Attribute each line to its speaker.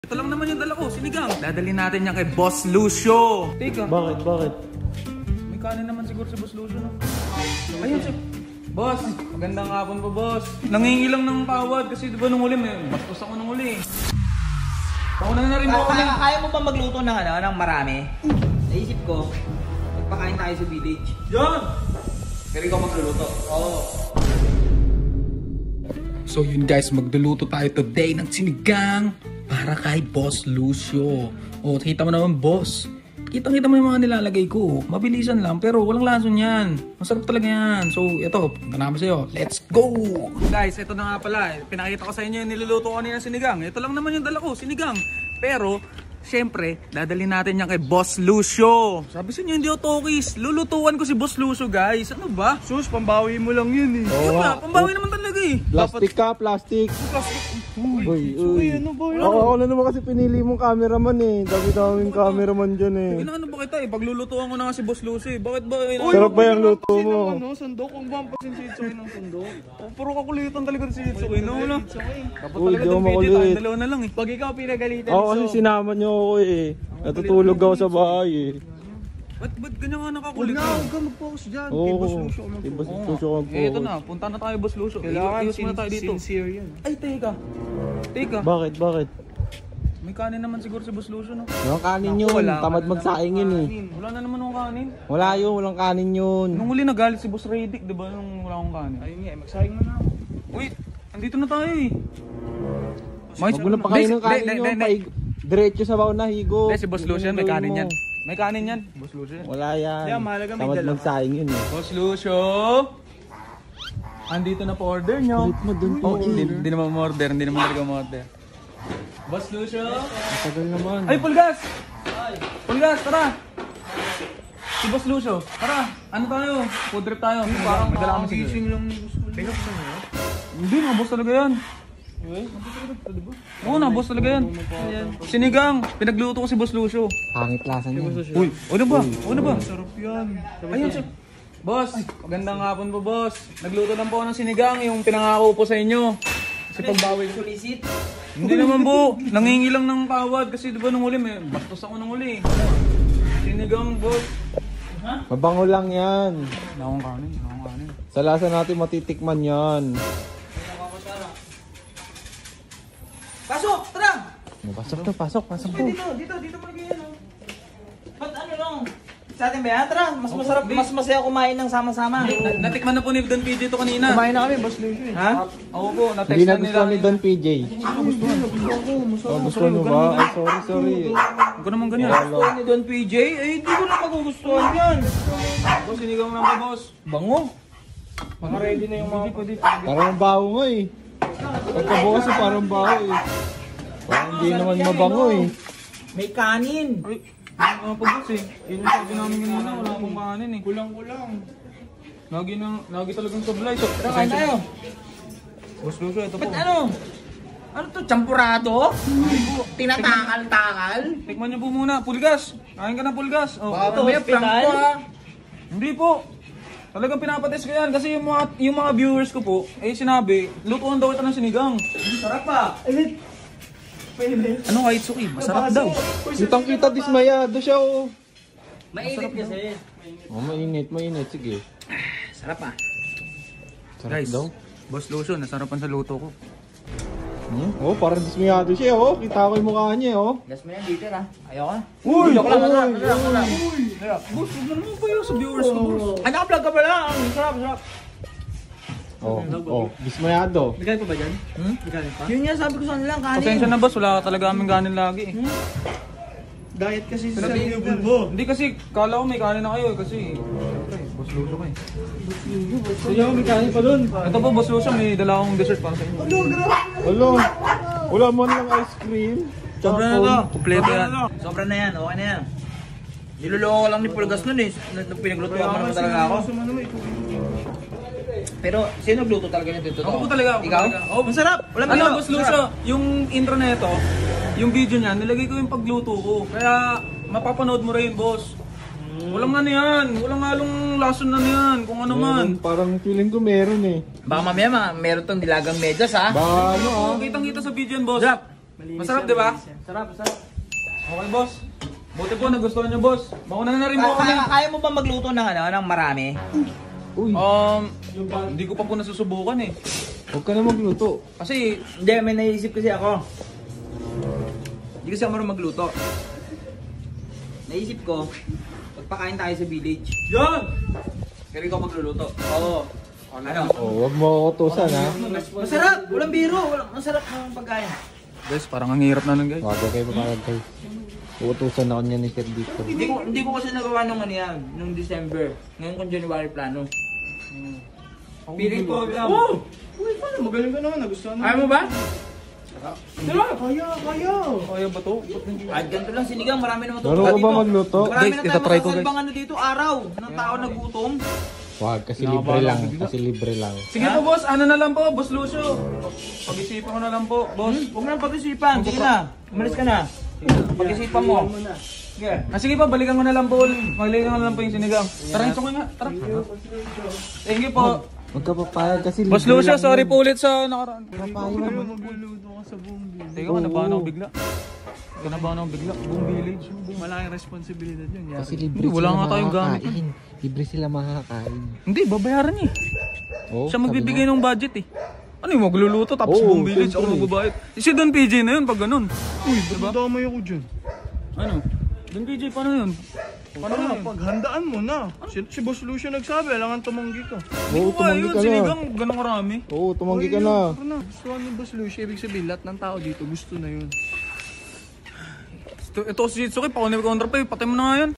Speaker 1: Ito lang naman yung dala ko, sinigang. Dadalhin natin yan kay Boss Lucio. Teka.
Speaker 2: Bakit?
Speaker 1: May kanin naman siguro si Boss Lucio, no? Ayun siya. Boss, magandang hapon po, boss. Nangingi lang ng tawad kasi diba nung huli, bastos ako nung huli. Pauna na rin po ako.
Speaker 3: Kaya mo ba magluto ng marami? Naisip ko, magpakain tayo sa village.
Speaker 1: Yan! Pero ikaw magluluto. Oo. So yun guys, magluluto tayo today ng sinigang para kay Boss Lucio. O, kita mo naman, boss. Kitang-kita mo yung mga nilalagay ko. Mabilisan lang, pero walang lason yan. Masarap talaga yan. So, ito, ganama sa'yo. Let's go! Guys, ito na nga pala. Pinakita ko sa inyo yung niluluto ko kanina sinigang. Ito lang naman yung dala ko, sinigang. Pero, siyempre, dadalhin natin yan kay Boss Lucio. Sabi sa inyo, hindi ako tokis. Lulutuan ko si Boss Lucio, guys. Ano ba? Sus, pambawi mo lang yun eh.
Speaker 2: Oo nga.
Speaker 1: Pambawi naman talaga eh.
Speaker 2: Plastic ka, plastic. Uy.
Speaker 1: Ano ba yun?
Speaker 2: Ako na naman kasi pinili mong cameraman eh. Dami-daming cameraman dyan eh.
Speaker 1: Inaano ba kita eh? Paglulutuan ko na nga si Boss Lucio eh. Bakit ba?
Speaker 2: Sarap ba yung luto mo?
Speaker 1: Ano, sandok? Kung ba ang pasin si Itsuki ng sandok? Puro kakulitan talaga si Itsuki. No, wala. Dapat
Speaker 2: Uy,
Speaker 1: talaga
Speaker 2: di ako
Speaker 1: ng video
Speaker 2: makulit.
Speaker 1: tayo. Dalawa na lang eh.
Speaker 3: Pag ikaw pinagalitan,
Speaker 2: Ako kasi sinama niyo ako eh. Natutulog ako sa bahay eh.
Speaker 1: Ba't ganyan nga nakakulit?
Speaker 3: huwag ka mag-focus dyan.
Speaker 2: Oo. Kay Boss Lucio ako.
Speaker 1: Ito na, punta na tayo Boss Lucio. Iwas muna tayo dito.
Speaker 3: Sincere yan.
Speaker 1: Ay, teka.
Speaker 2: Bakit?
Speaker 1: May kanin naman siguro si Boss Lucio, no?
Speaker 2: Walang kanin yun. Tamad magsaing yun eh.
Speaker 1: Wala na naman akong kanin.
Speaker 2: Wala yun, walang kanin yun.
Speaker 1: Nung huli nagalit si Boss Radic, di ba? Nung wala akong kanin.
Speaker 3: Ayun nga, magsaing mo na ako.
Speaker 1: Uy, andito na tayo eh.
Speaker 2: Huwag mo na pakain ng kanin yun. Diretso sa baon na higo.
Speaker 1: Si Boss Lucio may kanin yan. May kanin yan, Boss Lucio.
Speaker 2: Wala yan.
Speaker 3: Kaya mahalaga may
Speaker 2: Tamad
Speaker 3: dalawa.
Speaker 2: magsaing yun eh.
Speaker 1: Boss Lucio! Andito na po order nyo.
Speaker 2: Kulit mo dun.
Speaker 1: Oh, hindi naman ma-order, hindi naman talaga ma-order. Boss Lucio!
Speaker 2: Matagal naman.
Speaker 1: Ay, Pulgas! Pulgas, tara! Si Boss Lucio, tara! Ano tayo? Food trip tayo. Parang madala kami siguro.
Speaker 3: lang ni gusto ko. Pinapsan mo?
Speaker 1: Hindi, mga boss talaga yan. Oo na, boss talaga yan. Sinigang, pinagluto ko si Boss Lucio.
Speaker 2: Pangit lasa niya.
Speaker 1: Uy, ano ba? Ano ba?
Speaker 3: Sarap yan.
Speaker 1: Ayun siya. Boss, magandang hapon po, boss. Nagluto lang po ako ng sinigang, yung pinangako po sa inyo. Kasi pagbawi ko.
Speaker 3: Solicit?
Speaker 1: Hindi naman po, nangingi lang ng tawad kasi diba nung huli, bastos ako nung huli. Sinigang, boss.
Speaker 2: Mabango lang yan.
Speaker 1: Wala akong kanin.
Speaker 2: Sa lasa natin matitikman yan.
Speaker 3: Pasok! Tara!
Speaker 2: Pasok po.
Speaker 3: Dito mo lagyan yan. Ba't ano lang? Sa atin ba yan? Tara! Mas masarap, mas masaya kumain ng sama-sama.
Speaker 1: Natikman na po ni Don PJ to kanina.
Speaker 3: Kumain na kami, Boss Lucio eh. Ha?
Speaker 1: Oo po,
Speaker 2: Hindi
Speaker 1: na-text
Speaker 2: na
Speaker 1: na
Speaker 2: gusto
Speaker 1: nila.
Speaker 2: ni Don PJ. Gusto nyo ba? Ay, sorry.
Speaker 1: Huwag ko naman ganyan.
Speaker 3: Gusto ni Don PJ? Eh, hindi ko na magugustuhan yan.
Speaker 1: Boss, sinigang lang po, boss.
Speaker 3: Bango. Mga ready na yung mga
Speaker 2: Parang baho mo eh. Pagkabukas eh, parang baho eh. Parang hindi naman mabango eh.
Speaker 3: May kanin.
Speaker 1: Ay, mga po, boss eh. Yun yung sabi namin kanina, wala akong kanin eh.
Speaker 3: Kulang-kulang.
Speaker 1: Lagi talagang sablay. So,
Speaker 3: Tara, kain tayo.
Speaker 1: Boss Lucio, ito po.
Speaker 3: Ba't ano? Ano to? Champurado? Tinatakal-takal?
Speaker 1: Tikman niyo po muna, pulgas. Kain ka na pulgas. Oh.
Speaker 3: Baka ito, may prank ko ah.
Speaker 1: Hindi po. Talagang pinapates ko yan kasi yung mga viewers ko po, eh sinabi, lutuan daw ito ng sinigang.
Speaker 3: Sarap pa.
Speaker 1: Ano kahit suki? Masarap daw.
Speaker 2: Kitang kita dismayado siya oh.
Speaker 3: Mainit kasi.
Speaker 2: Oh, mainit. Sige.
Speaker 3: Sarap pa.
Speaker 2: Sarap
Speaker 1: Guys,
Speaker 2: daw.
Speaker 1: Boss Lucio, nasarapan sa luto ko.
Speaker 2: Oh, parang dismayado siya oh. Kita ko yung mukha niya oh.
Speaker 3: Gas mo yan, bitter ah. Ayoko na.
Speaker 2: Uy!
Speaker 3: Joke lang,
Speaker 2: Uy!
Speaker 1: Boss, huwag mo naman pa yun sa viewers ko, boss.
Speaker 3: Ay, naka-vlog ka pala. Sarap.
Speaker 2: Oh, dismayado.
Speaker 3: Nagkain pa ba dyan? Nagkain pa? Yun nga, sabi ko sa kanila, kanin.
Speaker 1: Pasensya na boss, wala talaga aming kanin lagi eh.
Speaker 3: Diet kasi sa bulbo.
Speaker 1: Hindi kasi, kala ko may kanin na kayo eh, kasi, syempre, Boss Lucio ka eh.
Speaker 3: Sige mo, may kanin pa dun.
Speaker 1: Ito po, Boss Lucio, may dala akong dessert para sa inyo.
Speaker 2: Hello. Wala mo lang ice cream.
Speaker 1: Sobra na to. Kompleto yan.
Speaker 3: Sobra na yan, okay na yan. Niloloko ko lang ni Pulgas nun eh. Nung pinaglutuan mo naman talaga ako. Pero sino nagluto talaga nito?
Speaker 1: Ako po talaga.
Speaker 3: Ikaw?
Speaker 1: Oh,
Speaker 3: Masarap! Walang
Speaker 1: ano,
Speaker 3: bilo.
Speaker 1: Boss Lucio, yung intro na ito, yung video niya, nilagay ko yung pagluto ko. Kaya, mapapanood mo rin, boss. Walang ano yan, walang halong lason na yan, kung ano man.
Speaker 2: Parang feeling ko meron eh.
Speaker 3: Baka mamaya meron tong dilagang medyas ha.
Speaker 2: Baka ano ah.
Speaker 1: Kitang-kita sa video yan, boss.
Speaker 3: Drop.
Speaker 1: Masarap, di ba?
Speaker 3: Sarap, sarap.
Speaker 1: Okay, boss. Buti po, nagustuhan niyo, boss. Mauna na rin po kami.
Speaker 3: Kaya mo ba magluto ng ng marami?
Speaker 2: Uy,
Speaker 1: Hindi ko pa po nasusubukan eh.
Speaker 2: huwag ka na magluto.
Speaker 1: Kasi,
Speaker 3: Hindi, may naisip kasi ako. Hindi kasi ako marunong magluto. Naisip ko, pagpakain tayo sa village.
Speaker 1: yan! Pero ikaw magluluto.
Speaker 3: Oo. Ano?
Speaker 2: Oh, huwag mo ako utusan ha.
Speaker 3: Masarap! Walang biro! Masarap ng pagkain.
Speaker 1: Guys, parang ang hirap na nun, guys.
Speaker 2: Huwag kayo papagod guys. Uutusan ako niya ni Sir dito.
Speaker 3: Hindi ko kasi nagawa nung ano yan, nung December. Ngayon kung January plano. Piling ko lang.
Speaker 4: Oh! Uy, paano? Magaling ka naman. Nagustuhan mo.
Speaker 1: Ayaw mo ba?
Speaker 4: Diba? Kaya.
Speaker 1: Kaya ba to?
Speaker 3: At ganito lang, sinigang, marami naman
Speaker 2: Marunong ka ba magluto?
Speaker 3: Marami
Speaker 1: Guys,
Speaker 3: na tayo
Speaker 1: itatry ko, guys.
Speaker 3: masasalbang ano dito, araw, ng tao nagutom.
Speaker 2: Huwag, kasi libre lang. Kasi libre lang.
Speaker 1: Sige po, boss. Ano na lang po, Boss Lucio. Pag-isipan ko na lang po, boss.
Speaker 3: Huwag mo nang pag-isipan, sige na. Umalis ka na. Pag-isipan mo. Sige.
Speaker 1: Sige po, balikan ko na lang po. Balikan ko na lang po yung sinigang. Tara, ito nga. Tara. Thank you po.
Speaker 2: Huwag ka papayag kasi libre
Speaker 1: Boss Lucio,
Speaker 2: lang
Speaker 1: sorry
Speaker 2: yun.
Speaker 1: po ulit sa nakaraan.
Speaker 2: Papayag naman.
Speaker 4: Magluluto ka sa buong village.
Speaker 1: Teka, nabahan ako bigla. Nabahan ako bigla. Buong village.
Speaker 4: Malaking responsibilidad yun.
Speaker 2: Kasi libre
Speaker 1: Hindi, wala
Speaker 2: sila
Speaker 1: nga tayong gamit.
Speaker 2: makakain. Libre sila makakain.
Speaker 1: Hindi, babayaran niya eh.
Speaker 2: Oh,
Speaker 1: Siya magbibigay ng budget eh. Ano yung magluluto tapos
Speaker 2: Oo,
Speaker 1: buong village ako
Speaker 2: siyempre.
Speaker 1: magbabayad. Si Don PJ na yun pag ganun.
Speaker 4: Uy, ba't damay ako dyan?
Speaker 1: Ano? Don PJ, paano yun? Paano
Speaker 4: Ano,
Speaker 1: yun?
Speaker 4: paghandaan mo na. Si Boss Lucio nagsabi, alangan tumanggi ka.
Speaker 1: Hindi
Speaker 2: Oo,
Speaker 1: ko kaya
Speaker 2: tumanggi
Speaker 1: yun,
Speaker 2: ka na.
Speaker 1: sinigang, ganun karami.
Speaker 2: Oo, tumanggi ka na.
Speaker 4: Ano na, gustuhan ni Boss Lucio. Ibig sabihin, lahat ng tao dito gusto na yun.
Speaker 1: Ito si Jitsuki, pakunay kontra pa eh, patay mo na nga yan.